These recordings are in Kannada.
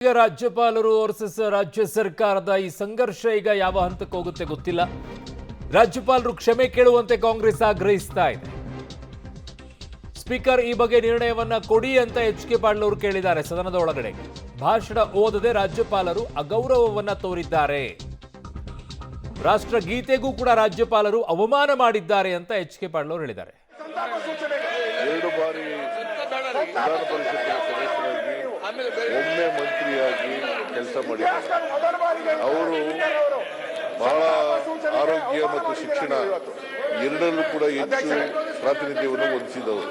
ಈಗ ರಾಜ್ಯಪಾಲರು ವರ್ಸಸ್ ರಾಜ್ಯ ಸರ್ಕಾರದ ಈ ಸಂಘರ್ಷ ಈಗ ಯಾವ ಹಂತಕ್ಕೆ ಹೋಗುತ್ತೆ ಗೊತ್ತಿಲ್ಲ. ರಾಜ್ಯಪಾಲರು ಕ್ಷಮೆ ಕೇಳುವಂತೆ ಕಾಂಗ್ರೆಸ್ ಆಗ್ರಹಿಸ್ತಾ ಇದೆ. ಸ್ಪೀಕರ್ ಈ ಬಗ್ಗೆ ನಿರ್ಣಯವನ್ನ ಕೊಡಿ ಅಂತ ಎಚ್.ಕೆ. ಪಾಟೀಲ್ ಅವರು ಕೇಳಿದ್ದಾರೆ. ಸದನದ ಒಳಗಡೆ ಭಾಷಣ ಓದದೆ ರಾಜ್ಯಪಾಲರು ಅಗೌರವವನ್ನ ತೋರಿದ್ದಾರೆ. ರಾಷ್ಟ್ರಗೀತೆಗೂ ಕೂಡ ರಾಜ್ಯಪಾಲರು ಅವಮಾನ ಮಾಡಿದ್ದಾರೆ ಅಂತ ಎಚ್.ಕೆ. ಪಾಟೀಲ್ ಅವರು ಹೇಳಿದ್ದಾರೆ. ಎರಡು ಬಾರಿ ವಿಧಾನ ಪರಿಷತ್ತಿನ ಸದಸ್ಯರಾಗಿ ಒಮ್ಮೆ ಮಂತ್ರಿಯಾಗಿ ಕೆಲಸ ಮಾಡಿದ್ದಾರೆ. ಅವರು ಬಹಳ ಆರೋಗ್ಯ ಮತ್ತು ಶಿಕ್ಷಣ ಎರಡರಲ್ಲೂ ಕೂಡ ಹೆಚ್ಚು ಪ್ರಾತಿನಿಧ್ಯವನ್ನು ಒದಗಿಸಿದವರು.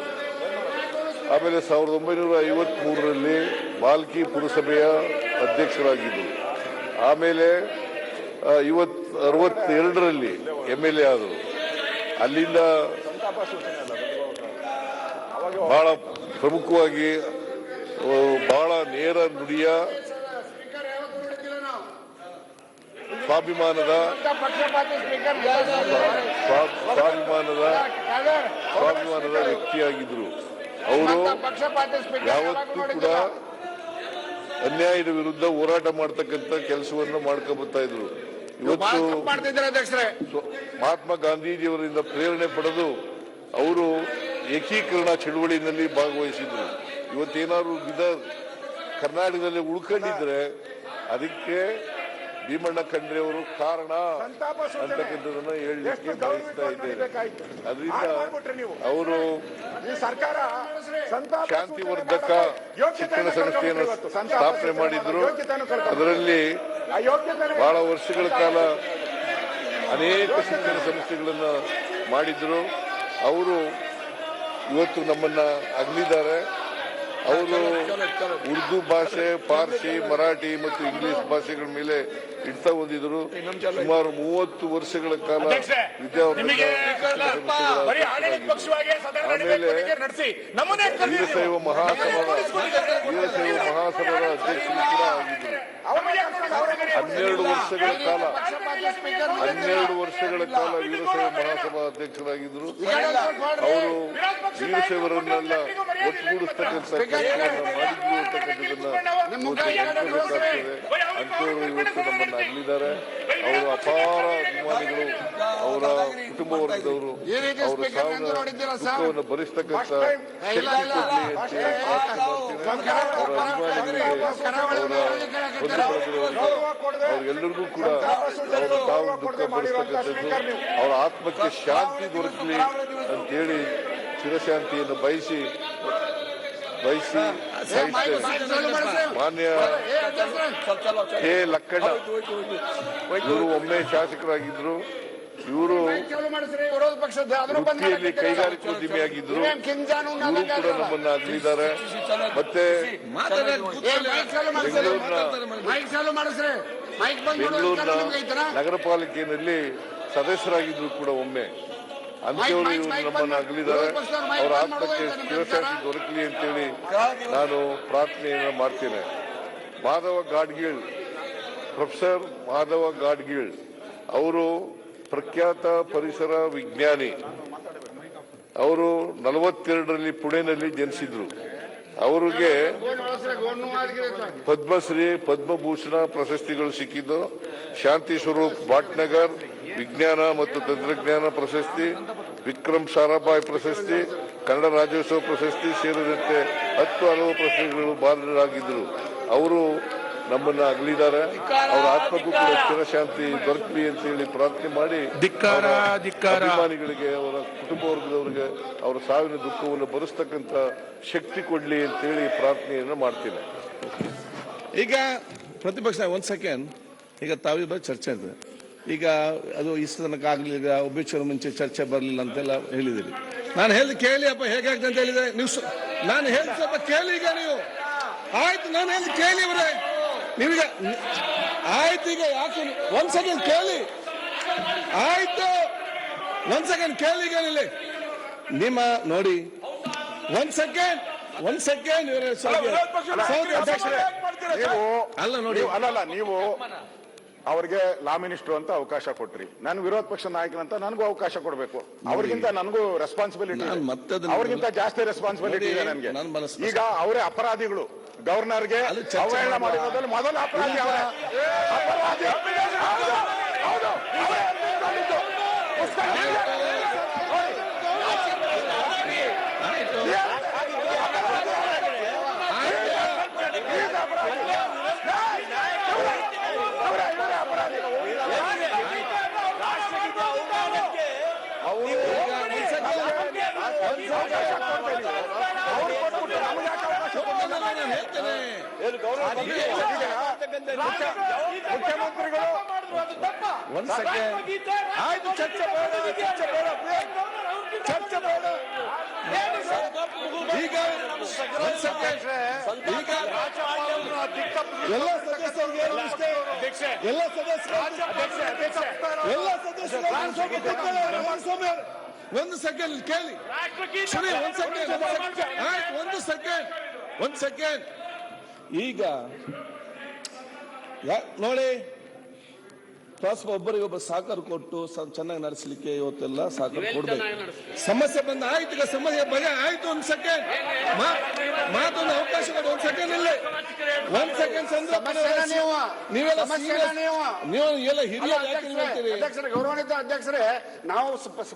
ಆಮೇಲೆ 1953ರಲ್ಲಿ ಬಾಲ್ಕಿ ಪುರಸಭೆಯ ಅಧ್ಯಕ್ಷರಾಗಿದ್ದರು. ಆಮೇಲೆ 62ರಲ್ಲಿ MLA ಆದರು. ಅಲ್ಲಿಂದ ಬಹಳ ಪ್ರಮುಖವಾಗಿ ಬಹಳ ನೇರ ನುಡಿಯ ಸ್ವಾಭಿಮಾನದ ವ್ಯಕ್ತಿಯಾಗಿದ್ರು. ಅವರು ಯಾವತ್ತೂ ಕೂಡ ಅನ್ಯಾಯದ ವಿರುದ್ಧ ಹೋರಾಟ ಮಾಡ್ತಕ್ಕಂಥ ಕೆಲಸವನ್ನು ಮಾಡ್ಕೊಂಡ್ಬರ್ತಾ ಇದ್ರು. ಇವತ್ತು ಮಹಾತ್ಮ ಗಾಂಧೀಜಿಯವರಿಂದ ಪ್ರೇರಣೆ ಪಡೆದು ಅವರು ಏಕೀಕರಣ ಚಳುವಳಿಯಲ್ಲಿ ಭಾಗವಹಿಸಿದ್ರು. ಇವತ್ತೇನಾದ್ರು ಕರ್ನಾಟಕದಲ್ಲಿ ಉಳ್ಕೊಂಡಿದ್ರೆ ಅದಕ್ಕೆ ಭೀಮಣ್ಣ ಖಂಡ್ರೆ ಅವರು ಕಾರಣ ಅಂತಕ್ಕಂಥದನ್ನ ಹೇಳಲಿಕ್ಕೆ ಬಯಸ್ತಾ ಇದ್ದೇನೆ. ಅದರಿಂದ ಅವರು ಶಾಂತಿವರ್ಧಕ ಶಿಕ್ಷಣ ಸಂಸ್ಥೆಯನ್ನು ಸ್ಥಾಪನೆ ಮಾಡಿದ್ರು. ಅದರಲ್ಲಿ ಬಹಳ ವರ್ಷಗಳ ಕಾಲ ಅನೇಕ ಶಿಕ್ಷಣ ಸಂಸ್ಥೆಗಳನ್ನ ಮಾಡಿದ್ರು. ಅವರು ಇವತ್ತು ನಮ್ಮನ್ನ ಅಗಲಿದ್ದಾರೆ. ಅವರು ಉರ್ದು ಭಾಷೆ, ಪಾರ್ಸಿ, ಮರಾಠಿ ಮತ್ತು ಇಂಗ್ಲಿಷ್ ಭಾಷೆಗಳ ಮೇಲೆ ಇಡ್ತಾ ಹೊಂದಿದ್ರು. ಸುಮಾರು 30 ವರ್ಷಗಳ ಕಾಲ ವಿದ್ಯಾವಂತ. ಆಮೇಲೆ ವೀರಶೈವ ಮಹಾಸಭಾದ ಅಧ್ಯಕ್ಷರು ಕೂಡ ಆಗಿದ್ರು. 12 ವರ್ಷಗಳ ಕಾಲ ವೀರಶೈವ ಮಹಾಸಭಾ ಅಧ್ಯಕ್ಷರಾಗಿದ್ರು. ಅವರು ವೀರಶೈವರನ್ನೆಲ್ಲ ಒಟ್ಟುಗೂಡಿಸ್ತಕ್ಕಂಥ ಕೆಲಸವನ್ನು ಮಾಡಿದ್ರು ಅಂತಕ್ಕಂಥದ್ದನ್ನ ಅಂತವರು ಇವತ್ತು ನಮ್ಮನ್ನ ಅಗಲಿದ್ದಾರೆ. ಅವರು ಅಪಾರ ಅಭಿಮಾನಿಗಳು, ಅವರ ಕುಟುಂಬ ವರ್ಗದವರು. ಅವರ ಸಾವಿನ ದುಃಖವನ್ನು ಭರಿಸ್ತಕ್ಕಂಥ ಶಕ್ತಿ ಕೊಡಲಿ ಅಂತ ಅವರ ಅಭಿಮಾನಿಗಳಿಗೆ, ಅವರ ಅವ್ರಿಗೆಲ್ಲರಿಗೂ ಕೂಡ ಅವರ ತಾವು ದುಃಖ ಭರಿಸ್ತಕ್ಕಂಥದ್ದು, ಅವರ ಆತ್ಮಕ್ಕೆ ಶಾಂತಿ ದೊರಕಲಿ ಅಂತೇಳಿ ಚಿರಶಾಂತಿಯನ್ನು ಬಯಸಿ ಮಾನ್ಯ ಕೆ. ಲಕ್ಕಣ್ಣ ಇವರು ಒಮ್ಮೆ ಶಾಸಕರಾಗಿದ್ರು. ಇವರು ವೃತ್ತಿಯಲ್ಲಿ ಕೈಗಾರಿಕೋದ್ಯಮಿಯಾಗಿದ್ರು. ಇವರು ಕೂಡ ನಮ್ಮನ್ನ ಅಗಲಿದ್ದಾರೆ. ಮತ್ತೆ ಬೆಂಗಳೂರಿನ ನಗರ ಪಾಲಿಕೆಯಲ್ಲಿ ಸದಸ್ಯರಾಗಿದ್ರು ಕೂಡ ಒಮ್ಮೆ. ಅಂತೇವರು ಇವರು ನಮ್ಮನ್ನು ಅಗಲಿದ್ದಾರೆ. ಅವರ ಆತ್ಮಕ್ಕೆ ಚಿರಶಾಂತಿ ದೊರಕಲಿ ಅಂತೇಳಿ ನಾನು ಪ್ರಾರ್ಥನೆಯನ್ನು ಮಾಡ್ತೇನೆ. ಪ್ರೊಫೆಸರ್ ಮಾಧವ ಗಾಡ್ಗೀಳ್ ಅವರು ಪ್ರಖ್ಯಾತ ಪರಿಸರ ವಿಜ್ಞಾನಿ. ಅವರು 42ರಲ್ಲಿ ಪುಣೆನಲ್ಲಿ ಜನಿಸಿದ್ರು. ಅವರಿಗೆ ಪದ್ಮಶ್ರೀ, ಪದ್ಮಭೂಷಣ ಪ್ರಶಸ್ತಿಗಳು ಸಿಕ್ಕಿದ್ದು. ಶಾಂತಿ ಸ್ವರೂಪ್ ಭಾಟ್ನಗರ್ ವಿಜ್ಞಾನ ಮತ್ತು ತಂತ್ರಜ್ಞಾನ ಪ್ರಶಸ್ತಿ, ವಿಕ್ರಮ್ ಸಾರಾಭಾಯ್ ಪ್ರಶಸ್ತಿ, ಕನ್ನಡ ರಾಜ್ಯೋತ್ಸವ ಪ್ರಶಸ್ತಿ ಸೇರಿದಂತೆ 10 ಹಲವು ಪ್ರಶಸ್ತಿಗಳು ಭಾಜನರಾಗಿದ್ದರು. ಅವರು ನಮ್ಮನ್ನ ಅಗಲಿದ್ದಾರೆ. ಅವರ ಆತ್ಮಕ್ಕೂ ಕೂಡ ಚಿರಶಾಂತಿ ದೊರಕಲಿ ಅಂತ ಹೇಳಿ ಪ್ರಾರ್ಥನೆ ಮಾಡಿ ಅಭಿಮಾನಿಗಳಿಗೆ, ಅವರ ಕುಟುಂಬ ವರ್ಗದವರಿಗೆ ಅವರ ಸಾವಿನ ದುಃಖವನ್ನು ಭರಿಸ್ತಕ್ಕಂಥ ಶಕ್ತಿ ಕೊಡ್ಲಿ ಅಂತ ಹೇಳಿ ಪ್ರಾರ್ಥನೆಯನ್ನು ಮಾಡ್ತೀನಿ. ಈಗ ಪ್ರತಿಪಕ್ಷ ಒಂದ್ ಸೆಕೆಂಡ್, ಈಗ ತಾವಿಬ್ಬ ಚರ್ಚೆ ಇದೆ. ಈಗ ಅದು ಇಷ್ಟು ತನಕ ಆಗ್ಲಿ, ಈಗ ಒಬ್ಬಿಚ್ಚರ ಮುಂಚೆ ಚರ್ಚೆ ಬರಲಿಲ್ಲ ಅಂತೆಲ್ಲ ಹೇಳಿದಿರಿ. ನಾನು ಹೇಳಿ ಕೇಳಿ ಅಪ್ಪ ಹೇಗಾಗ್ತದೆ ಅಂತ ಹೇಳಿದ್ರೆ ನೀವು ನಾನು ಹೇಳಿ ಸ್ವಲ್ಪ ಕೇಳಿ. ಈಗ ನೀವು ಆಯ್ತು, ನಾನು ಹೇಳಿ ಕೇಳಿ ಅವರೇ ನೀವೀಗ ಆಯ್ತು. ಈಗ ಯಾಕೆ ಒಂದ್ ಸೆಕೆಂಡ್ ಕೇಳಿ, ಆಯ್ತು ಒಂದ್ ಸೆಕೆಂಡ್ ಕೇಳಿ. ಈಗ ನಿಮ್ಮ ನೋಡಿ ಒಂದ್ ಸೆಕೆಂಡ್ ಅಲ್ಲ ನೋಡಿ, ಅಲ್ಲ ನೀವು ಅವ್ರಿಗೆ ಲಾ ಮಿನಿಸ್ಟರ್ ಅಂತ ಅವಕಾಶ ಕೊಟ್ರಿ. ನಾನು ವಿರೋಧ ಪಕ್ಷ ನಾಯಕನಂತ ನನಗೂ ಅವಕಾಶ ಕೊಡಬೇಕು. ಅವ್ರಿಗಿಂತ ನನಗೂ ರೆಸ್ಪಾನ್ಸಿಬಿಲಿಟಿ, ನಾನು ಮತ್ತೆ ಅದನ್ನ ಅವ್ರಿಗಿಂತ ಜಾಸ್ತಿ ರೆಸ್ಪಾನ್ಸಿಬಿಲಿಟಿ ಇದೆ ನೋಡಿ, ನನಗೆ. ನನ್ನ ಮನಸ್ಸು ಈಗ ಅವರೇ ಅಪರಾಧಿಗಳು. ಗವರ್ನರ್ಗೆ ಅಲ್ಲಿ ಚರ್ಚೆ ಅವಹೇಳನ ಮಾಡುವ. ಮಾಡಿರೋದ್ರಲ್ಲಿ ಮೊದಲ ಅಪರಾಧಿ ಅವರೇ. ಅಪರಾಧಿ. ಹೌದು, ಹೌದು. ಅವರೇ ಅಪರಾಧಿಗಳು. ಪುಸ್ತಕ ಇದೆ. ಮುಖ್ಯಮಂತ್ರಿಗಳು ಒಂದ್ ಸೆಕೆಂಡ್ ಆಯ್ತು, ಚರ್ಚೆ ಬೇಡ, ಚರ್ಚೆ ಬೇಡ, ಚರ್ಚೆ ಬೇಡ. ಈಗ ಒಂದ್ ಸೆಕೆಂಡ್, ಈಗ ಎಲ್ಲ ಸದಸ್ಯರಿಗೆ ಎಲ್ಲ ಒಂದು ಸೆಕೆಂಡ್ ಕೇಳಿ, ಒಂದ್ ಸೆಕೆಂಡ್. ಈಗ ನೋಡಿ, ಒಬ್ಬರಿಗೊಬ್ಬ ಸಹಕಾರ ಕೊಟ್ಟು ಚೆನ್ನಾಗಿ ನಡೆಸಲಿಕ್ಕೆ ಇವತ್ತೆಲ್ಲ ಸಹಕಾರ ಕೊಡ್ಬೇಕು. ಸಮಸ್ಯೆ ಬಂದ ಆಯ್ತು, ಈಗ ಸಮಸ್ಯೆ ಬಗೆ ಆಯ್ತು. ಒಂದ್ ಸೆಕೆಂಡ್ ಮಾತೊಂದು ಅವಕಾಶ ಕೊಡಿ. ಒಂದ್ ಸೆಕೆಂಡ್ ಇಲ್ಲ, ಒಂದ್ ಸೆಕೆಂಡ್ ನೀವೆಲ್ಲ ನೀವು ಎಲ್ಲ ಹಿರಿಯರು ಯಾಕೆ ಹೇಳ್ತೀರಿ? ಅಧ್ಯಕ್ಷರೇ, ಗೌರವಾನ್ವಿತ ಅಧ್ಯಕ್ಷರೇ, ನಾವು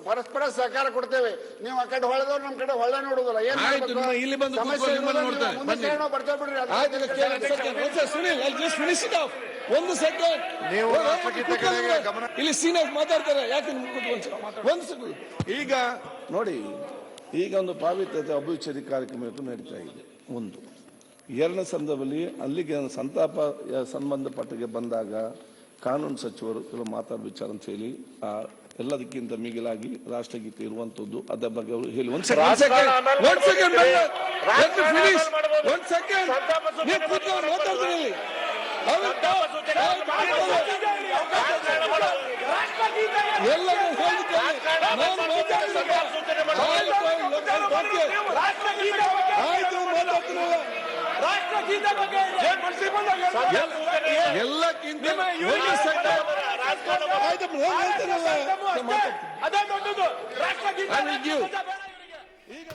ಪರಸ್ಪರ ಸಹಕಾರ ಕೊಡ್ತೇವೆ. ನೀವು ಆ ಕಡೆ ಹೊಳೆದವ್ರು ನಮ್ ಕಡೆ ಹೊಳೆ ನೋಡುದಿಲ್ಲ. ಆಯ್ತು, ನಿಮ್ಮ ಇಲ್ಲಿ ಬಂದು ಕೂತ್ಕೊಂಡು ನಿಮ್ಮನ್ನ ನೋಡ್ತಾರೆ. ಬನ್ನಿ. ಬರ್ತೇವೆ ಬಿಡ್ರಿ. ಒಂದು ಸೆಕೆಂಡ್, ಇಲ್ಲಿ ಸೀನಿಯರ್ಸ್ ಮಾತಾಡ್ತಾರೆ. ಯಾಕೆ ಒಂದು ಸೆಕೆಂಡ್. ಈಗ ನೋಡಿ, ಈಗ ಒಂದು ಪಾವಿತ್ರ್ಯತೆ ಅಭಿವೃದ್ಧಿ ಕಾರ್ಯಕ್ರಮ ನಡೀತಾ ಇದೆ. ಒಂದು ಎರಡನೇ ಸಂದರ್ಭದಲ್ಲಿ ಅಲ್ಲಿಗೆ ಸಂತಾಪ ಸಂಬಂಧಪಟ್ಟಿಗೆ ಬಂದಾಗ ಕಾನೂನು ಸಚಿವರು ಕೆಲವು ಮಾತಾಡೋ ವಿಚಾರ ಅಂತ ಹೇಳಿ ಎಲ್ಲದಕ್ಕಿಂತ ಮಿಗಿಲಾಗಿ ರಾಷ್ಟ್ರಗೀತೆ ಇರುವಂತದ್ದು, ಅದರ ಬಗ್ಗೆ ಅವರು ಹೇಳಿ. ಒಂದ್ ಸೆಕೆಂಡ್ ಮಾತಾಡ್ತೀನಿ. ಎಲ್ಲರೂ ಹೇಳ್ತಾರೆ, ಎಲ್ಲಕ್ಕಿಂತ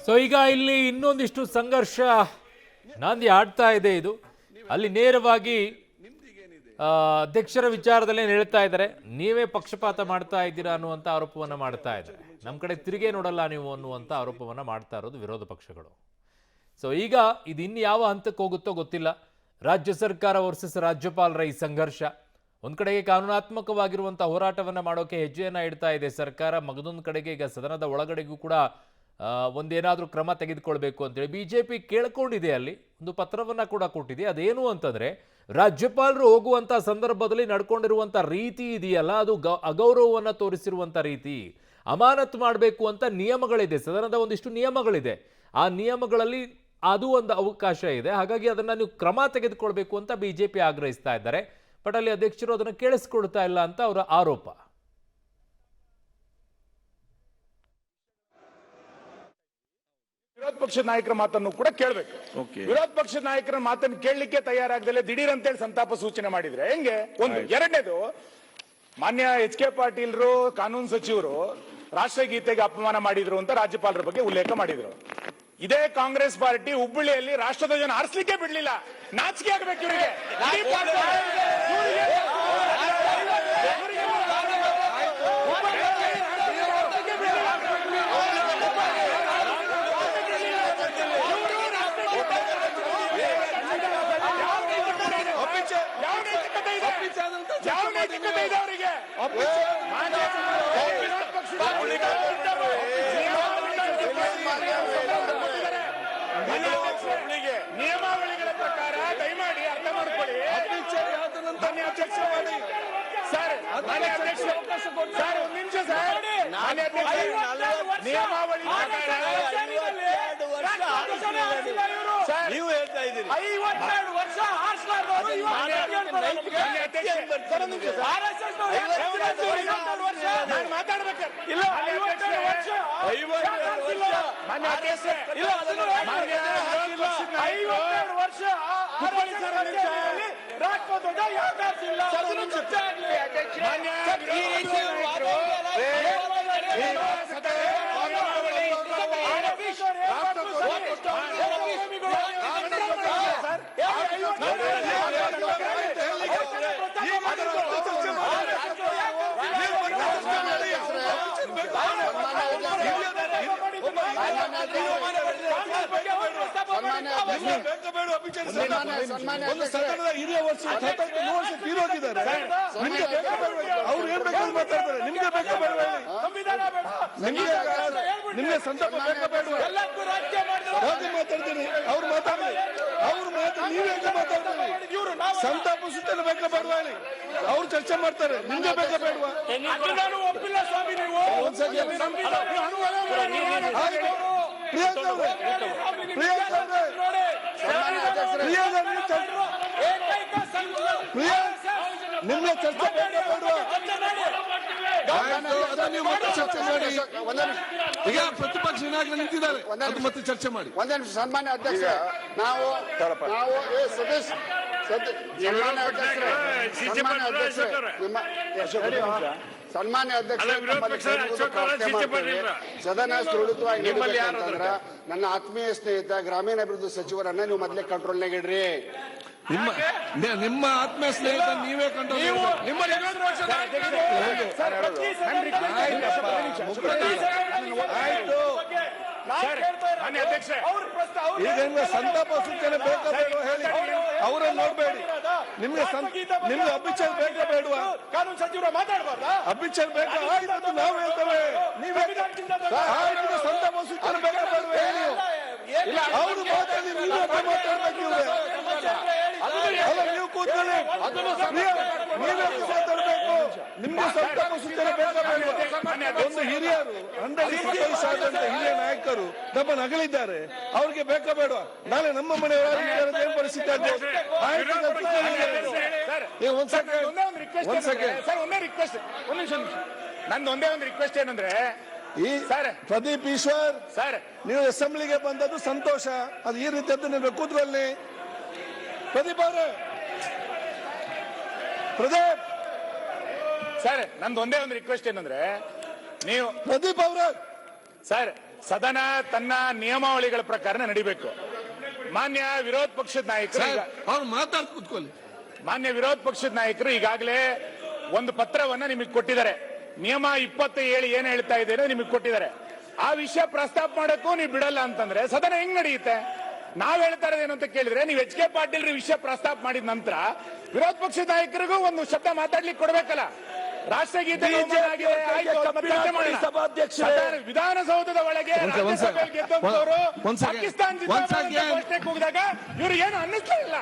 ಸೊ ಈಗ ಇಲ್ಲಿ ಇನ್ನೊಂದಿಷ್ಟು ಸಂಘರ್ಷ ನಾಂದಿ ಆಡ್ತಾ ಇದೆ. ಇದು ಅಲ್ಲಿ ನೇರವಾಗಿ ಅಧ್ಯಕ್ಷರ ವಿಚಾರದಲ್ಲಿ ಹೇಳ್ತಾ ಇದ್ದಾರೆ, ನೀವೇ ಪಕ್ಷಪಾತ ಮಾಡ್ತಾ ಇದ್ದೀರಾ ಅನ್ನುವಂಥ ಆರೋಪವನ್ನು ಮಾಡ್ತಾ ಇದ್ದಾರೆ. ನಮ್ಮ ಕಡೆ ತಿರುಗೇ ನೋಡಲ್ಲ ನೀವು ಅನ್ನುವಂಥ ಆರೋಪವನ್ನು ಮಾಡ್ತಾ ಇರೋದು ವಿರೋಧ ಪಕ್ಷಗಳು. ಸೊ ಈಗ ಇದು ಇನ್ನು ಯಾವ ಹಂತಕ್ಕೆ ಹೋಗುತ್ತೋ ಗೊತ್ತಿಲ್ಲ. ರಾಜ್ಯ ಸರ್ಕಾರ ವರ್ಸಸ್ ರಾಜ್ಯಪಾಲರ ಈ ಸಂಘರ್ಷ ಒಂದು ಕಡೆಗೆ ಕಾನೂನಾತ್ಮಕವಾಗಿರುವಂಥ ಹೋರಾಟವನ್ನು ಮಾಡೋಕೆ ಹೆಜ್ಜೆಯನ್ನು ಇಡ್ತಾ ಇದೆ ಸರ್ಕಾರ. ಮಗದೊಂದು ಕಡೆಗೆ ಈಗ ಸದನದ ಒಳಗಡೆಗೂ ಕೂಡ ಒಂದೇನಾದರೂ ಕ್ರಮ ತೆಗೆದುಕೊಳ್ಬೇಕು ಅಂತೇಳಿ ಬಿಜೆಪಿ ಕೇಳ್ಕೊಂಡಿದೆ. ಅಲ್ಲಿ ಒಂದು ಪತ್ರವನ್ನು ಕೂಡ ಕೊಟ್ಟಿದೆ. ಅದೇನು ಅಂತಂದರೆ, ರಾಜ್ಯಪಾಲರು ಹೋಗುವಂಥ ಸಂದರ್ಭದಲ್ಲಿ ನಡ್ಕೊಂಡಿರುವಂಥ ರೀತಿ ಇದೆಯಲ್ಲ, ಅದು ಅಗೌರವವನ್ನು ತೋರಿಸಿರುವಂಥ ರೀತಿ. ಅಮಾನತು ಮಾಡಬೇಕು ಅಂತ ನಿಯಮಗಳಿದೆ, ಸದನದ ಒಂದಿಷ್ಟು ನಿಯಮಗಳಿದೆ. ಆ ನಿಯಮಗಳಲ್ಲಿ ಅದು ಒಂದು ಅವಕಾಶ ಇದೆ. ಹಾಗಾಗಿ ಅದನ್ನು ನೀವು ಕ್ರಮ ತೆಗೆದುಕೊಳ್ಬೇಕು ಅಂತ ಬಿಜೆಪಿ ಆಗ್ರಹಿಸ್ತಾ ಇದ್ದಾರೆ. ಬಟ್ ಅಲ್ಲಿ ಅಧ್ಯಕ್ಷರು ಅದನ್ನು ಕೇಳಿಸ್ಕೊಳ್ತಾ ಇಲ್ಲ ಅಂತ ಅವರ ಆರೋಪ. ವಿರೋಧ ಪಕ್ಷದ ನಾಯಕರ ಮಾತನ್ನು ಕೂಡ ಕೇಳಬೇಕು. ವಿರೋಧ ಪಕ್ಷದ ನಾಯಕರ ಮಾತನ್ನು ಕೇಳಲಿಕ್ಕೆ ತಯಾರಾಗದಲ್ಲೇ ದಿಢೀರ್ ಅಂತೇಳಿ ಸಂತಾಪ ಸೂಚನೆ ಮಾಡಿದ್ರೆ ಹೆಂಗೆ? ಒಂದು. ಎರಡನೇದು, ಮಾನ್ಯ ಎಚ್ ಕೆ ಪಾಟೀಲ್ರು ಕಾನೂನು ಸಚಿವರು ರಾಷ್ಟ್ರಗೀತೆಗೆ ಅಪಮಾನ ಮಾಡಿದ್ರು ಅಂತ ರಾಜ್ಯಪಾಲರ ಬಗ್ಗೆ ಉಲ್ಲೇಖ ಮಾಡಿದ್ರು. ಇದೇ ಕಾಂಗ್ರೆಸ್ ಪಾರ್ಟಿ ಹುಬ್ಬಳ್ಳಿಯಲ್ಲಿ ರಾಷ್ಟ್ರಧ್ವಜನ ಹಾರಿಸಲಿಕ್ಕೆ ಬಿಡ್ಲಿಲ್ಲ. ನಾಚಿಕೆ ಆಗ್ಬೇಕು ಇವರಿಗೆ. ನಿಯಮಾವಳಿಗಳ ಪ್ರಕಾರ ದಯಮಾಡಿ ಅರ್ಥ ಮಾಡ್ಕೊಳ್ಳಿ. ಸರ್, ಒಂದು ನಿಮಿಷ ಸರ್. ನಿಯಮಾವಳಿ ನೀವು ಹೇಳ್ತಾ ಇದ್ದೀರಿ 52 ವರ್ಷ ಮಾತಾಡ್ಬೇಕು. ಇಲ್ಲ, 52 ವರ್ಷ 52 ವರ್ಷ ರಾಷ್ಟ್ರಧ್ವಜ ಒಂದು ಸದನದ ಹಿರಿಯ ವರ್ಷ ತೀರೋಗಿದ್ದಾರೆ. ನಿಮ್ಗೆ ಬೇಕಾ ಬೇಡವಾ? ಅವ್ರು ಏನ್ ಬೇಕಾದ್ರೂ ಮಾತಾಡ್ತಾರೆ, ನಿಮ್ಗೆ ಬೇಕಾ ಬೇಡವಾ? ನಿಮ್ಗೆ ಸಂತಾಪ ಬೇಕಾ ಬೇಡವಾ? ಯಾಕೆ ಮಾತಾಡ್ತೀನಿ? ಅವ್ರು ಮಾತಾಡ್ಲಿ, ನೀವ್ ಯಾಕೆ ಮಾತಾಡ್ತೀರಿ? ಸಂತಾಪ ಸೂಚನೆ ಬೇಕಾ ಬೇಡವಾ ಹೇಳಿ? ಅವ್ರು ಚರ್ಚೆ ಮಾಡ್ತಾರೆ, ನಿಮ್ಗೆ ಬೇಕಾ ಬೇಡವಾ? ಒಪ್ಪಿಲ್ಲ ಸ್ವಾಮಿ ನೀವು. ಪ್ರಿಯಾಂಕ್ ಅವ್ರೆ, ನಿಮ್ಗೆ ಚರ್ಚೆ ಬೇಕಾ ಬೇಡವಾ? ನೀವು ಮತ್ತೆ ಚರ್ಚೆ ಮಾಡಿ. ಈಗ ಪ್ರತಿಪಕ್ಷ ನಾಯಕರು ನಿಂತಿದ್ದಾರೆ, ಅದು ಮತ್ತೆ ಚರ್ಚೆ ಮಾಡಿ. ಒಂದೇ ನಿಮಿಷ ಸನ್ಮಾನ್ಯ ಅಧ್ಯಕ್ಷ, ನಾವು ಸತೀಶ್ ಸನ್ಮಾನ್ಯ ಅಧ್ಯಕ್ಷರೇ, ಸನ್ಮಾನ್ಯ ಸದನ ಸುರಳಿತವಾಗಿ ನಡೀಬೇಕಂತಂದ್ರ ನನ್ನ ಆತ್ಮೀಯ ಸ್ನೇಹಿತ ಗ್ರಾಮೀಣಾಭಿವೃದ್ಧಿ ಸಚಿವರನ್ನ ನೀವು ಮೊದಲೇ ಕಂಟ್ರೋಲ್ನಾಗ ಇಡ್ರಿ. ನಿಮ್ಮ ಆತ್ಮೀಯ ಸ್ನೇಹಿತ ನೀವೇ ಕಂಟ್ರೋಲ್. ಈಗ ಸಂತಾಪ ಸೂಚನೆ ಬೇಕಾ ಬೇಡವಾ ಹೇಳಿ? ಅವರನ್ನು ನೋಡ್ಬೇಡಿ. ನಿಮ್ಗೆ ಅಭಿಚಾರ ಬೇಕಾ ಬೇಡವಾ? ಕಾನೂನು ಸಚಿವರು ಮಾತಾಡಬಾರ್ದಾ? ಅಭಿಚಾರ ಬೇಕಾ? ಆಯ್ತು, ನಾವು ಹೇಳ್ತೇವೆ. ನೀವೇ ಸಂತಾಪ ಸೂಚನೆ ಬೇಕಾ ಬೇಡವಾ ಹೇಳಿ? ಅವರು ಮಾತಾಡಿ, ನೀವೇ ಮಾತಾಡ್ಬೇಕು. ಅಲ್ಲ, ನೀವು ಕೂತ್ಕೊಳ್ಳಿ, ನೀವೇ ಮಾತಾಡ್ಬೇಕು. ನಿಮ್ಗೆ ಸಂತಾಪ ಸೂಚನೆ ಬೇಕಾ ಬೇಡವಾ? ಒಂದು ಹಿರಿಯರು 125 ಆದಂತ ಹಿರಿಯ ನಾಯಕರು ನಮ್ಮನ್ನು ಅಗಲಿದ್ದಾರೆ, ಅವ್ರಿಗೆ ಬೇಕಾ ಬೇಡವಾ? ನಾಳೆ ನಮ್ಮ ಮನೆಯವರು ಏನ್ ಪರಿಸ್ಥಿತಿ ಆಗುತ್ತೆ? ನಂದು ಒಂದೇ ಒಂದು ರಿಕ್ವೆಸ್ಟ್ ಏನಂದ್ರೆ, ಈ ಪ್ರದೀಪ್ ಈಶ್ವರ್ ಸರ್, ನೀವು ಅಸೆಂಬ್ಲಿಗೆ ಬಂದದ್ದು ಸಂತೋಷ. ಅದು ಈ ರೀತಿಯದ್ದು ನೀವು ಕೂತ್ಕೊಳ್ಳಿ. ಪ್ರದೀಪ್ ಅವರೇ, ಪ್ರದೀಪ್ ಸರ್, ನಂದು ಒಂದೇ ಒಂದು ರಿಕ್ವೆಸ್ಟ್ ಏನಂದ್ರೆ, ನೀವು ಪ್ರದೀಪ್ ಅವರ ಸರ್, ಸದನ ತನ್ನ ನಿಯಮಾವಳಿಗಳ ಪ್ರಕಾರ ನಡಿಬೇಕು. ಮಾನ್ಯ ವಿರೋಧ ಪಕ್ಷದ ನಾಯಕರು ಅವ್ರು ಮಾತಾಡ್ ಕೂತ್ಕೊಳ್ಳಿ. ಮಾನ್ಯ ವಿರೋಧ ಪಕ್ಷದ ನಾಯಕರು ಈಗಾಗಲೇ ಒಂದು ಪತ್ರವನ್ನ ನಿಮಗೆ ಕೊಟ್ಟಿದ್ದಾರೆ. ನಿಯಮ 27 ಏನ್ ಹೇಳ್ತಾ ಇದೆ ನಿಮಗೆ ಕೊಟ್ಟಿದ್ದಾರೆ. ಆ ವಿಷಯ ಪ್ರಸ್ತಾಪ ಮಾಡಕ್ಕೂ ನೀವು ಬಿಡಲ್ಲ ಅಂತಂದ್ರೆ ಸದನ ಹೆಂಗ್ ನಡೆಯುತ್ತೆ? ನಾವ್ ಹೇಳ್ತಾ ಇರೋದೇನು ಅಂತ ಕೇಳಿದ್ರೆ, ನೀವು ಎಚ್ ಕೆ ಪಾಟೀಲ್ ವಿಷಯ ಪ್ರಸ್ತಾಪ ಮಾಡಿದ ನಂತರ ವಿರೋಧ ಪಕ್ಷದ ನಾಯಕರಿಗೂ ಒಂದು ಶಬ್ದ ಮಾತಾಡ್ಲಿಕ್ಕೆ ಕೊಡ್ಬೇಕಲ್ಲ. ರಾಷ್ಟ್ರಗೀತೆ ವಿಧಾನಸೌಧದ ಒಳಗೆ ಗೆದ್ದವರು ಪಾಕಿಸ್ತಾನ ಕೂಗಿದಾಗ ಇವ್ರು ಏನು ಅನ್ನಿಸ್ತಾ ಇಲ್ಲ.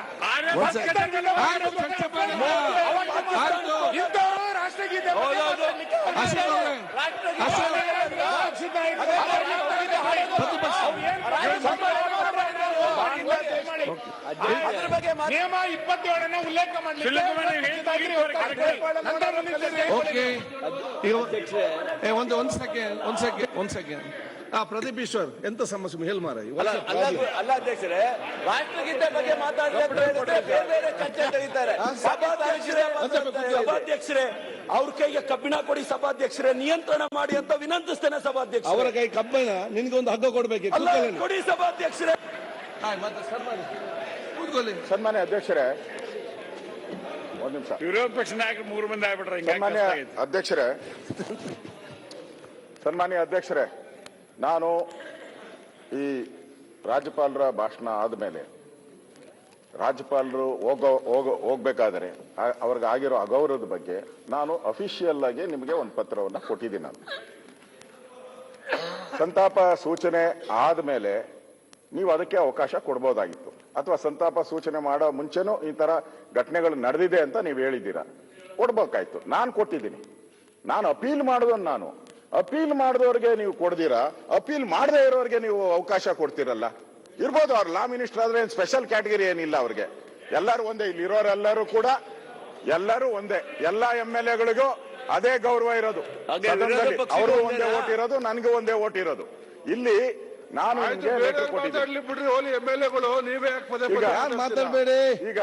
ಇಂಥವರು ರಾಷ್ಟ್ರಗೀತೆ ನಿಯಮ 27 ಉಲ್ಲೇಖ ಒಂದ್ ಸೆಕೆಂಡ್. ಪ್ರದೀಪ್ ಈಶ್ವರ್, ಎಂತ ಸಮಸ್ಯೆ ಹೇಳಿ ಮಾರ. ಅಲ್ಲ ಅಧ್ಯಕ್ಷರೇ, ರಾಷ್ಟ್ರಗೀತೆ ಬಗ್ಗೆ ಸಭಾಧ್ಯಕ್ಷರೇ, ಅವ್ರ ಕೈಗೆ ಕಬ್ಬಿಣ ಕೊಡಿ ಸಭಾಧ್ಯಕ್ಷರೇ, ನಿಯಂತ್ರಣ ಮಾಡಿ ಅಂತ ವಿನಂತಿಸ್ತೇನೆ ಸಭಾಧ್ಯಕ್ಷ. ಅವರ ಕೈ ಕಬ್ಬಿಣ, ನಿನ್ಗೊಂದು ಹಗ್ಗ ಕೊಡ್ಬೇಕು. ಕೊಡಿ ಸಭಾಧ್ಯಕ್ಷರೇ. ಕೂತ್ಕೊಳ್ಳಿ. ಸನ್ಮಾನ್ಯ ಅಧ್ಯಕ್ಷರೇ, ಒಂದ್ ನಿಮಿಷ. ವಿರೋಧ ಪಕ್ಷ ನಾಯಕರು 3 ಮಂದಿ ಆಗ್ಬಿಟ್ರೆ ಸನ್ಮಾನ್ಯ ಅಧ್ಯಕ್ಷರೇ, ನಾನು ಈ ರಾಜ್ಯಪಾಲರ ಭಾಷಣ ಆದಮೇಲೆ ರಾಜ್ಯಪಾಲರು ಹೋಗ್ಬೇಕಾದರೆ ಅವ್ರಿಗೆ ಆಗಿರೋ ಅಗೌರವದ ಬಗ್ಗೆ ನಾನು ಅಫಿಷಿಯಲ್ ಆಗಿ ನಿಮಗೆ ಒಂದು ಪತ್ರವನ್ನು ಕೊಟ್ಟಿದ್ದೀನಿ. ನಾನು ಸಂತಾಪ ಸೂಚನೆ ಆದಮೇಲೆ ನೀವು ಅದಕ್ಕೆ ಅವಕಾಶ ಕೊಡ್ಬೋದಾಗಿತ್ತು, ಅಥವಾ ಸಂತಾಪ ಸೂಚನೆ ಮಾಡೋ ಮುಂಚೆನೂ ಈ ತರ ಘಟನೆಗಳು ನಡೆದಿದೆ ಅಂತ ನೀವು ಹೇಳಿದ್ದೀರಾ, ಕೊಡ್ಬೇಕಾಯ್ತು. ನಾನು ಕೊಟ್ಟಿದ್ದೀನಿ. ನಾನು ಅಪೀಲ್ ಮಾಡೋದನ್ನು ನಾನು ಅಪೀಲ್ ಮಾಡಿದವ್ರಿಗೆ ನೀವು ಕೊಡ್ದಿರಾ, ಅಪೀಲ್ ಮಾಡದೇ ಇರೋರಿಗೆ ನೀವು ಅವಕಾಶ ಕೊಡ್ತೀರಲ್ಲ. ಇರ್ಬೋದು, ಅವ್ರು ಲಾ ಮಿನಿಸ್ಟರ್ ಆದ್ರೆ ಸ್ಪೆಷಲ್ ಕ್ಯಾಟಗರಿ ಏನಿಲ್ಲ ಅವ್ರಿಗೆ. ಎಲ್ಲರೂ ಒಂದೇ, ಇಲ್ಲಿ ಇರೋರೆಲ್ಲರೂ ಕೂಡ ಎಲ್ಲರೂ ಒಂದೇ. ಎಲ್ಲಾ MLA-ಗಳಿಗೂ ಅದೇ ಗೌರವ ಇರೋದು. ಅವರು ಒಂದೇ ಓಟ್ ಇರೋದು, ನನಗೂ ಒಂದೇ ಓಟ್ ಇರೋದು. ಇಲ್ಲಿ ನಾನು ಬಿಡ್ರಿ, ಹೋಲಿ MLA-ಗಳು ನೀವೇ ಮಾತಾಡಬೇಡಿ. ಈಗ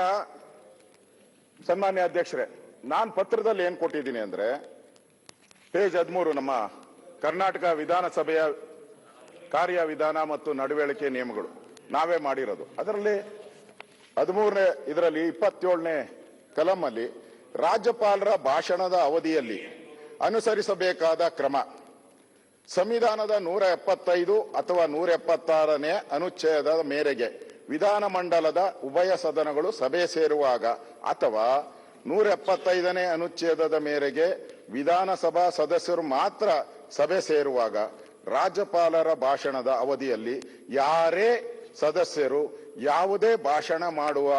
ಸನ್ಮಾನ್ಯ ಅಧ್ಯಕ್ಷರೇ, ನಾನು ಪತ್ರದಲ್ಲಿ ಏನ್ ಕೊಟ್ಟಿದ್ದೀನಿ ಅಂದ್ರೆ ಪೇಜ್ 13 ನಮ್ಮ ಕರ್ನಾಟಕ ವಿಧಾನಸಭೆಯ ಕಾರ್ಯವಿಧಾನ ಮತ್ತು ನಡವಳಿಕೆ ನಿಯಮಗಳು ನಾವೇ ಮಾಡಿರೋದು. ಅದರಲ್ಲಿ 13ನೇ ಇದರಲ್ಲಿ 27ನೇ ಕಲಮಲ್ಲಿ ರಾಜ್ಯಪಾಲರ ಭಾಷಣದ ಅವಧಿಯಲ್ಲಿ ಅನುಸರಿಸಬೇಕಾದ ಕ್ರಮ ಸಂವಿಧಾನದ 175 ಅಥವಾ 176ನೇ ಅನುಚ್ಛೇದದ ಮೇರೆಗೆ ವಿಧಾನಮಂಡಲದ ಉಭಯ ಸದನಗಳು ಸಭೆ ಸೇರುವಾಗ ಅಥವಾ 175ನೇ ಅನುಚ್ಛೇದದ ಮೇರೆಗೆ ವಿಧಾನಸಭಾ ಸದಸ್ಯರು ಮಾತ್ರ ಸಭೆ ಸೇರುವಾಗ ರಾಜ್ಯಪಾಲರ ಭಾಷಣದ ಅವಧಿಯಲ್ಲಿ ಯಾರೇ ಸದಸ್ಯರು ಯಾವುದೇ ಭಾಷಣ ಮಾಡುವ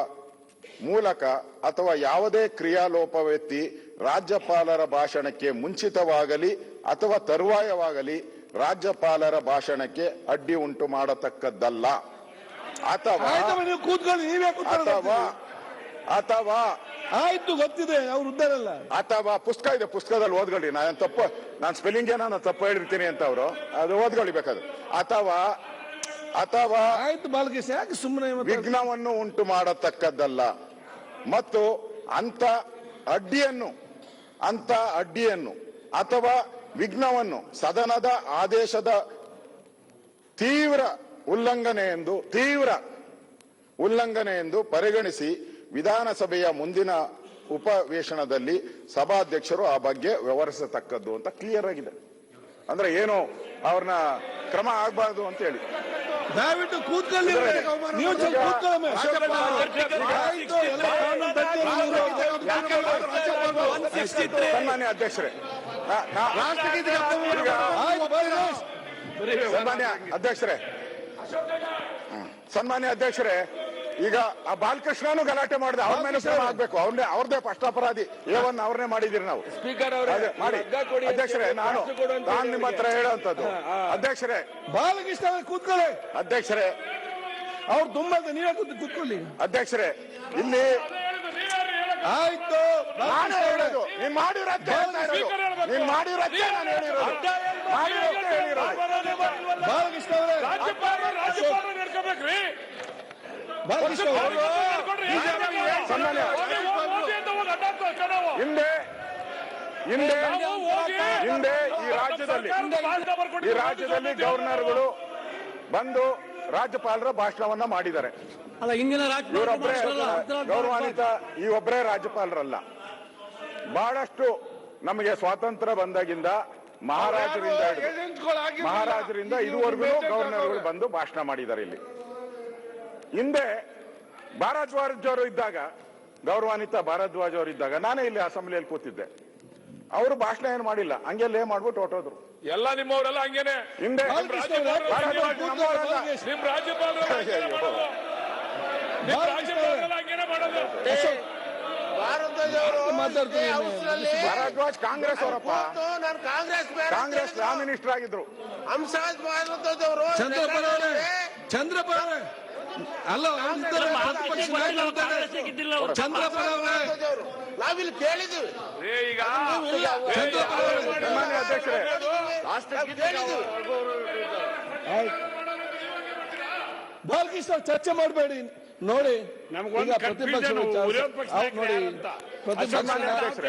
ಮೂಲಕ ಅಥವಾ ಯಾವುದೇ ಕ್ರಿಯಾಲೋಪವೆತ್ತಿ ರಾಜ್ಯಪಾಲರ ಭಾಷಣಕ್ಕೆ ಮುಂಚಿತವಾಗಲಿ ಅಥವಾ ತರುವಾಯವಾಗಲಿ ರಾಜ್ಯಪಾಲರ ಭಾಷಣಕ್ಕೆ ಅಡ್ಡಿ ಉಂಟು ಮಾಡತಕ್ಕದ್ದಲ್ಲ ಅಥವಾ ನೀವು ಕೂತ್ಕೊಳ್ಳಿ, ನೀವೇ ಅಥವಾ ಅಥವಾ ಆಯ್ತು, ಗೊತ್ತಿದೆ ಅವ್ರು ಉದ್ದಾರಲ್ಲ. ಅಥವಾ ಪುಸ್ತಕ ಇದೆ, ಪುಸ್ತಕದಲ್ಲಿ ಓದ್ಕೊಳ್ಳಿ. ನಾನು ಸ್ಪೆಲ್ಲಿಂಗ್ ನಾನು ತಪ್ಪು ಹೇಳಿರ್ತೀನಿ ಅಂತ ಅವರು ಅದು ಓದ್ಕೊಳ್ಳಿ ಬೇಕಾದ್ರೆ. ಅಥವಾ ಅಥವಾ ಆಯ್ತು ಬಾಲಕೃಷ್ಣ, ಯಾಕೆ ಸುಮ್ಮನೆ ವಿಘ್ನವನ್ನು ಉಂಟು ಮಾಡತಕ್ಕದ್ದಲ್ಲ ಮತ್ತು ಅಂತ ಅಡ್ಡಿಯನ್ನು ಅಥವಾ ವಿಘ್ನವನ್ನು ಸದನದ ಆದೇಶದ ತೀವ್ರ ಉಲ್ಲಂಘನೆ ಎಂದು ಪರಿಗಣಿಸಿ ವಿಧಾನಸಭೆಯ ಮುಂದಿನ ಉಪವೇಶನದಲ್ಲಿ ಸಭಾಧ್ಯಕ್ಷರು ಆ ಬಗ್ಗೆ ವ್ಯವಹರಿಸತಕ್ಕದ್ದು ಅಂತ ಕ್ಲಿಯರ್ ಆಗಿದೆ. ಅಂದ್ರೆ ಏನು ಅವ್ರನ್ನ ಕ್ರಮ ಆಗಬಾರ್ದು ಅಂತ ಹೇಳಿ. ದಯವಿಟ್ಟು ಕೂತ್ಕೊಳ್ಳಿ, ನೀವು ಸ್ವಲ್ಪ ಕೂತ್ಕೊಳ್ಳಿ. ಸನ್ಮಾನ್ಯ ಅಧ್ಯಕ್ಷರೇ, ಸನ್ಮಾನ್ಯ ಅಧ್ಯಕ್ಷರೇ, ಈಗ ಆ ಬಾಲಕೃಷ್ಣನು ಗಲಾಟೆ ಮಾಡಿದೆ, ಅವ್ರ ಮೇಲೆ ಕ್ರಮ ಆಗ್ಬೇಕು. ಅವ್ರದೇ ಅಪರಾಧಿ. ಏವನ್ ಅವ್ರನ್ನೇ ಮಾಡಿದಿರಿ ನಾವು. ಸ್ಪೀಕರ್ ಮಾಡಿ ಅಧ್ಯಕ್ಷರೇ, ನಾನು ನಿಮ್ಮ ಹತ್ರ ಹೇಳುವಂತದ್ದು. ಅಧ್ಯಕ್ಷರೇ, ಬಾಲಕೃಷ್ಣ ಕೂತ್ಕೊಳ್ಳಿ. ಅಧ್ಯಕ್ಷರೇ, ಅವ್ರು ತುಂಬಾ ನೀವೇ ಕೂತ್ಕೊಳ್ಳಿ. ಅಧ್ಯಕ್ಷರೇ, ಇಲ್ಲಿ ಆಯ್ತು, ನಾನೇ ಹೇಳೋದು, ನೀನ್ ಮಾಡಿರತ್ತೆ ನಾನು ಹೇಳಿರೋದು. ಬಾಲಕೃಷ್ಣ ಅವರೇ, ಬಾಲಕೃಷ್ಣ ಹಿಂದೆ ಈ ರಾಜ್ಯದಲ್ಲಿ ಗವರ್ನರ್ಗಳು ಬಂದು ರಾಜ್ಯಪಾಲರ ಭಾಷಣವನ್ನ ಮಾಡಿದ್ದಾರೆ. ಅಲ್ಲ, ಹಿಂದಿನ ಇವರೊಬ್ಬರೇ ಗೌರವಾನ್ವಿತ, ಈ ಒಬ್ಬರೇ ರಾಜ್ಯಪಾಲರಲ್ಲ. ಬಹಳಷ್ಟು ನಮಗೆ ಸ್ವಾತಂತ್ರ್ಯ ಬಂದಾಗಿಂದ ಮಹಾರಾಜರಿಂದ ಇದುವರೆಗೂ ಗವರ್ನರ್ಗಳು ಬಂದು ಭಾಷಣ ಮಾಡಿದ್ದಾರೆ. ಇಲ್ಲಿ ಹಿಂದೆ ಭಾರದ್ವಾಜ್ ಅವರು ಇದ್ದಾಗ, ಗೌರವಾನ್ವಿತ ಭಾರದ್ವಾಜ್ ಅವರು ಇದ್ದಾಗ ನಾನೇ ಇಲ್ಲಿ ಅಸೆಂಬ್ಲಿಯಲ್ಲಿ ಕೂತಿದ್ದೆ. ಅವರು ಭಾಷಣ ಏನು ಮಾಡಿಲ್ಲ, ಹಂಗೆಲ್ಲೇ ಮಾಡ್ಬಿಟ್ಟು ಹೊಟ್ಟೋದ್ರು. ಎಲ್ಲ ನಿಮ್ಮವರೆಲ್ಲ ಹಂಗೇನೆ. ಹಿಂದೆ ಭಾರದ್ವಾಜ್ ಕಾಂಗ್ರೆಸ್ ಅವರಪ್ಪ, ಕಾಂಗ್ರೆಸ್ ಲಾ ಮಿನಿಸ್ಟರ್ ಆಗಿದ್ರು. ಚಂದ್ರಪ್ಪ ಅಲ್ಲ, ಚಂದ್ರಪ್ಪ ನಾವಿಲ್ಲಿ ಕೇಳಿದ್ದೀವಿ. ಈಗ ಸನ್ಮಾನ್ಯ ಅಧ್ಯಕ್ಷರೇ, ಬಾಲಕೃಷ್ಣ ಚರ್ಚೆ ಮಾಡಬೇಡಿ. ನೋಡಿ,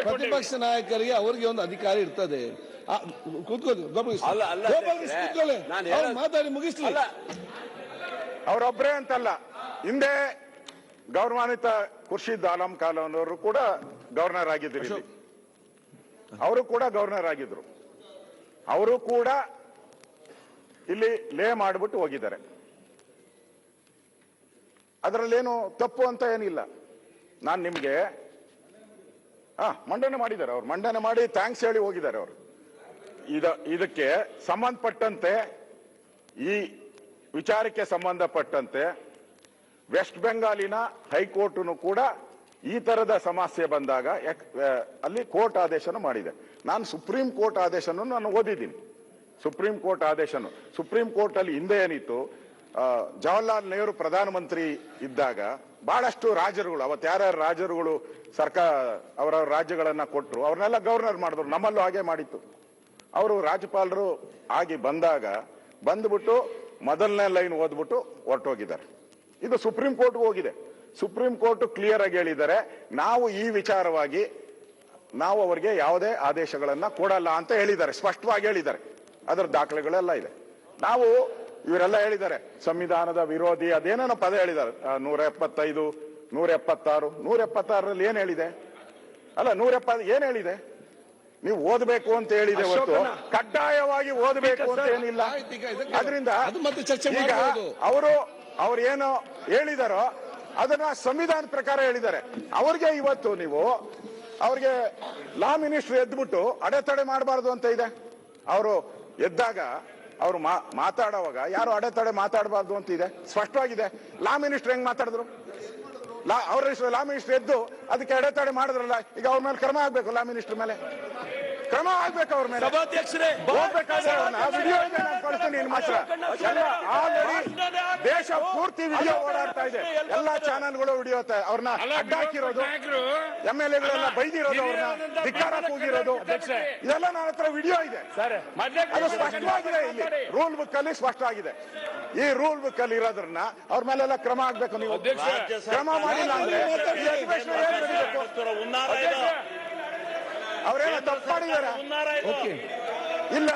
ಪ್ರತಿಪಕ್ಷ ನಾಯಕರಿಗೆ ಅವ್ರಿಗೆ ಒಂದು ಅಧಿಕಾರ ಇರ್ತದೆ. ಕೂತ್ಕೊಳ್ಳಿ, ಮಾತಾಡಿ ಮುಗಿಸ್ಲಿ. ಅವರೊಬ್ಬರೇ ಅಂತಲ್ಲ, ಹಿಂದೆ ಗೌರವಾನ್ವಿತ ಖುರ್ಷಿದ್ ಆಲಂ ಖಾನ್ ಅವರು ಕೂಡ ಗವರ್ನರ್ ಆಗಿದ್ರು. ಇಲ್ಲಿ ಅವರು ಕೂಡ ಗವರ್ನರ್ ಆಗಿದ್ರು. ಅವರು ಕೂಡ ಇಲ್ಲಿ ಲೇ ಮಾಡಿಬಿಟ್ಟು ಹೋಗಿದ್ದಾರೆ. ಅದರಲ್ಲೇನು ತಪ್ಪು ಅಂತ ಏನಿಲ್ಲ. ನಾನು ನಿಮ್ಗೆ ಮಂಡನೆ ಮಾಡಿದ್ದಾರೆ. ಅವ್ರು ಮಂಡನೆ ಮಾಡಿ ಥ್ಯಾಂಕ್ಸ್ ಹೇಳಿ ಹೋಗಿದ್ದಾರೆ. ಅವರು ಇದಕ್ಕೆ ಸಂಬಂಧಪಟ್ಟಂತೆ, ಈ ವಿಚಾರಕ್ಕೆ ಸಂಬಂಧಪಟ್ಟಂತೆ ವೆಸ್ಟ್ ಬೆಂಗಾಲಿನ ಹೈಕೋರ್ಟ್ನು ಕೂಡ ಈ ತರದ ಸಮಸ್ಯೆ ಬಂದಾಗ ಅಲ್ಲಿ ಕೋರ್ಟ್ ಆದೇಶನ ಮಾಡಿದೆ. ನಾನು ಸುಪ್ರೀಂ ಕೋರ್ಟ್ ಆದೇಶನ ನಾನು ಓದಿದ್ದೀನಿ. ಸುಪ್ರೀಂ ಕೋರ್ಟ್ ಆದೇಶನು, ಸುಪ್ರೀಂ ಕೋರ್ಟ್ ಅಲ್ಲಿ ಹಿಂದೆ ಏನಿತ್ತು, ಜವಾಹರ್ಲಾಲ್ ನೆಹರು ಪ್ರಧಾನಮಂತ್ರಿ ಇದ್ದಾಗ ಬಹಳಷ್ಟು ರಾಜರುಗಳು, ಅವತ್ತು ಯಾರ್ಯಾರು ರಾಜರುಗಳು ಸರ್ಕಾರ ಅವರ ರಾಜ್ಯಗಳನ್ನ ಕೊಟ್ಟರು, ಅವ್ರನ್ನೆಲ್ಲ ಗವರ್ನರ್ ಮಾಡಿದ್ರು. ನಮ್ಮಲ್ಲೂ ಹಾಗೆ ಮಾಡಿತ್ತು. ಅವರು ರಾಜ್ಯಪಾಲರು ಆಗಿ ಬಂದ್ಬಿಟ್ಟು ಮೊದಲನೇ ಲೈನ್ ಓದ್ಬಿಟ್ಟು ಹೊರಟೋಗಿದ್ದಾರೆ. ಇದು ಸುಪ್ರೀಂ ಕೋರ್ಟ್ಗೆ ಹೋಗಿದೆ. ಸುಪ್ರೀಂ ಕೋರ್ಟ್ ಕ್ಲಿಯರ್ ಆಗಿ ಹೇಳಿದ್ದಾರೆ, ನಾವು ಈ ವಿಚಾರವಾಗಿ ನಾವು ಅವರಿಗೆ ಯಾವುದೇ ಆದೇಶಗಳನ್ನ ಕೊಡಲ್ಲ ಅಂತ ಹೇಳಿದ್ದಾರೆ, ಸ್ಪಷ್ಟವಾಗಿ ಹೇಳಿದ್ದಾರೆ. ಅದರ ದಾಖಲೆಗಳೆಲ್ಲ ಇದೆ. ನಾವು ಇವರೆಲ್ಲ ಹೇಳಿದ್ದಾರೆ ಸಂವಿಧಾನದ ವಿರೋಧಿ ಅದೇನೋ ಪದ ಹೇಳಿದ್ದಾರೆ, 175, 176, 176ರಲ್ಲಿ ಏನ್ ಹೇಳಿದೆ? ಅಲ್ಲ 170 ಏನ್ ಹೇಳಿದೆ? ನೀವು ಓದಬೇಕು ಅಂತ ಹೇಳಿದೆ ಹೊರತು ಕಡ್ಡಾಯವಾಗಿ ಓದಬೇಕು ಅಂತ ಏನಿಲ್ಲ. ಅದರಿಂದ ಅದು ಮತ್ತೆ ಚರ್ಚೆ ಈಗ ಮಾಡಬಹುದು. ಅವ್ರು ಏನು ಹೇಳಿದಾರೋ ಅದನ್ನ ಸಂವಿಧಾನ ಪ್ರಕಾರ ಹೇಳಿದ್ದಾರೆ. ಅವ್ರಿಗೆ ಇವತ್ತು ನೀವು ಅವ್ರಿಗೆ ಲಾ ಮಿನಿಸ್ಟರ್ ಎದ್ಬಿಟ್ಟು ಅಡೆತಡೆ ಮಾಡಬಾರ್ದು ಅಂತ ಇದೆ. ಅವರು ಎದ್ದಾಗ ಅವರು ಮಾತಾಡುವಾಗ ಯಾರು ಅಡೆತಡೆ ಮಾತಾಡಬಾರ್ದು ಅಂತ ಇದೆ, ಸ್ಪಷ್ಟವಾಗಿದೆ. ಲಾ ಮಿನಿಸ್ಟರ್ ಹೆಂಗ್ ಮಾತಾಡಿದ್ರು? ಲಾ ಮಿನಿಸ್ಟರ್ ಎದ್ದು ಅದಕ್ಕೆ ಅಡೆತಡೆ ಮಾಡಿದ್ರಲ್ಲ, ಈಗ ಅವ್ರ ಮೇಲೆ ಕ್ರಮ ಆಗ್ಬೇಕು. ಲಾ ಮಿನಿಸ್ಟರ್ ಮೇಲೆ ಕ್ರಮ ಆಗ್ಬೇಕು. ಅವ್ರ ಮೇಲೆ ಸಭಾಧ್ಯಕ್ಷರೇ ವಿಡಿಯೋ ಇದೆ, ನಾನು ಕಳಿಸ್ತೀನಿ ನಿಮ್ಮ ಹತ್ರ. ಎಲ್ಲ ಆಲ್ರೆಡಿ ದೇಶ ಪೂರ್ತಿ ವಿಡಿಯೋ ಓಡಾಡ್ತಾ ಇದೆ, ಎಲ್ಲಾ ಚಾನೆಲ್ಗಳು ವಿಡಿಯೋ ಅವ್ರನ್ನ ಅಡ್ಡಾಕಿರೋದು, MLA ಬೈದಿರೋದು, ಅವ್ರನ್ನ ಧಿಕ್ಕಾರ ಕೂಗಿರೋದು, ಇದೆಲ್ಲ ನನ್ನ ಹತ್ರ ವಿಡಿಯೋ ಇದೆ. ಅದು ಸ್ಪಷ್ಟವಾಗಿದೆ, ಇಲ್ಲಿ ರೂಲ್ ಬುಕ್ ಅಲ್ಲಿ ಸ್ಪಷ್ಟ ಆಗಿದೆ. ಈ ರೂಲ್ ಬುಕ್ ಅಲ್ಲಿ ಇರೋದ್ರನ್ನ ಅವ್ರ ಮೇಲೆಲ್ಲ ಕ್ರಮ ಆಗ್ಬೇಕು. ನೀವು ಕ್ರಮ ಮಾಡಿಲ್ಲ ಅಂದ್ರೆ ಈ ಅಧಿವೇಶನ ಏನ್ ನಡೀಬೇಕು? ಅವ್ರೇನೋ ತಪ್ಪು ಮಾಡಿದಾರ? ಇಲ್ಲ.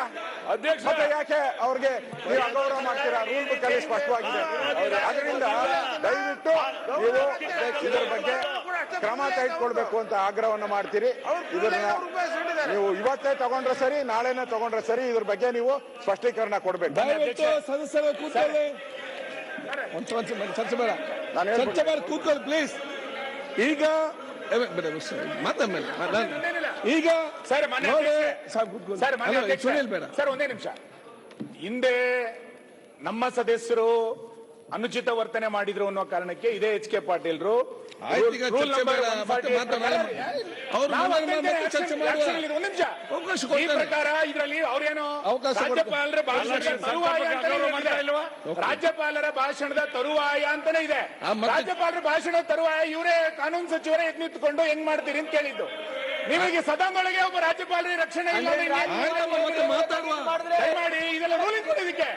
ಮತ್ತೆ ಯಾಕೆ ಅವ್ರಿಗೆ ನೀವು ಅಗೌರವ ಮಾಡ್ತೀರಾ? ರೂಲ್ ಬುಕ್ ಅಲ್ಲಿ ಸ್ಪಷ್ಟವಾಗಿದೆ. ಅದರಿಂದ ದಯವಿಟ್ಟು ನೀವು ಇದರ ಬಗ್ಗೆ ಕ್ರಮ ತೆಗೆದುಕೊಳ್ಬೇಕು ಅಂತ ಆಗ್ರಹವನ್ನು ಮಾಡ್ತೀರಿ. ಇದನ್ನ ನೀವು ಇವತ್ತೇ ತಗೊಂಡ್ರೆ ಸರಿ, ನಾಳೆನೇ ತಗೊಂಡ್ರೆ ಸರಿ, ಇದ್ರ ಬಗ್ಗೆ ನೀವು ಸ್ಪಷ್ಟೀಕರಣ ಕೊಡ್ಬೇಕು. ದಯವಿಟ್ಟು ಸದಸ್ಯರು ಕೂತ್ಕೊಳ್ಳಿ. ಚರ್ಚೆ ಬೇಡ, ಚರ್ಚೆ ಬೇಡ, ಕೂತ್ಕೊಳ್ಳಿ ಪ್ಲೀಸ್. ಈಗ ಈಗ ಸುನೀಲ್ ಬೇಡ ಸರ್, ಒಂದೇ ನಿಮಿಷ. ಹಿಂದೆ ನಮ್ಮ ಸದಸ್ಯರು ಅನುಚಿತ ವರ್ತನೆ ಮಾಡಿದ್ರು ಅನ್ನೋ ಕಾರಣಕ್ಕೆ ಇದೇ HK ಪಾಟೀಲ್ರು ಈ ಪ್ರಕಾರ ಇದರಲ್ಲಿ ಅವ್ರೇನು ರಾಜ್ಯಪಾಲರ ಭಾಷಣದ ತರುವಾಯ ಅಂತಾನೆ ಇದೆ. ರಾಜ್ಯಪಾಲರ ಭಾಷಣದ ತರುವಾಯ ಇವರೇ ಕಾನೂನು ಸಚಿವರೇ ಎದ್ದು ನಿಂತ್ಕೊಂಡು ಹೆಂಗ್ ಮಾಡ್ತೀರಿ ಅಂತ ಕೇಳಿದ್ದು. ನಿಮಗೆ ಸದನದೊಳಗೆ ಒಬ್ಬ ರಾಜ್ಯಪಾಲರ ರಕ್ಷಣೆ ಇಲ್ಲ, ಮಾಡಿ ಇದೆಲ್ಲ ರೂಲಿಂಗ್ ಕೊಡೋದಕ್ಕೆ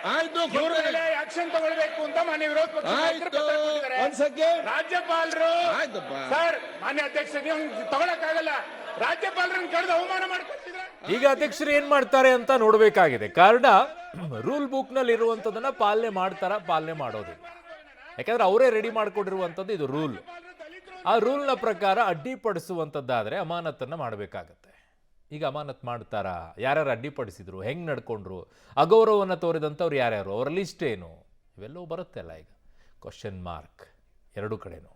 ಇವ್ರ ಮೇಲೆ ಆಕ್ಷನ್ ತಗೊಳ್ಬೇಕು ಅಂತ ಮಾನ್ಯ ವಿರೋಧ ಪಕ್ಷ ರಾಜ್ಯಪಾಲರು. ಸರ್, ಮಾನ್ಯ ಅಧ್ಯಕ್ಷ, ನೀವು ತಗೊಳಕ್ಕಾಗಲ್ಲ. ರಾಜ್ಯಪಾಲರನ್ನು ಕಳೆದು ಅವಮಾನ ಮಾಡ್ಕೊಳ್ತಿದ್ರೆ ಈಗ ಅಧ್ಯಕ್ಷರು ಏನ್ ಮಾಡ್ತಾರೆ ಅಂತ ನೋಡ್ಬೇಕಾಗಿದೆ. ಕಾರಣ ರೂಲ್ ಬುಕ್ ನಲ್ಲಿ ಇರುವಂತದನ್ನ ಪಾಲನೆ ಮಾಡೋದಿಲ್ಲ. ಯಾಕಂದ್ರೆ ಅವರೇ ರೆಡಿ ಮಾಡ್ಕೊಂಡಿರುವಂತದ್ದು ಇದು ರೂಲ್. ಆ ರೂಲ್ನ ಪ್ರಕಾರ ಅಡ್ಡಿಪಡಿಸುವಂಥದ್ದಾದರೆ ಅಮಾನತನ್ನು ಮಾಡಬೇಕಾಗತ್ತೆ. ಈಗ ಅಮಾನತ್ ಮಾಡ್ತಾರಾ? ಯಾರ್ಯಾರು ಅಡ್ಡಿಪಡಿಸಿದ್ರು, ಹೆಂಗೆ ನಡ್ಕೊಂಡ್ರು, ಅಗೌರವವನ್ನು ತೋರಿದಂಥವ್ರು ಯಾರ್ಯಾರು, ಅವರ ಲಿಸ್ಟ್ ಏನು, ಇವೆಲ್ಲವೂ ಬರುತ್ತೆ ಅಲ್ಲ. ಈಗ ಕ್ವಶನ್ ಮಾರ್ಕ್ ಎರಡು ಕಡೆನೂ.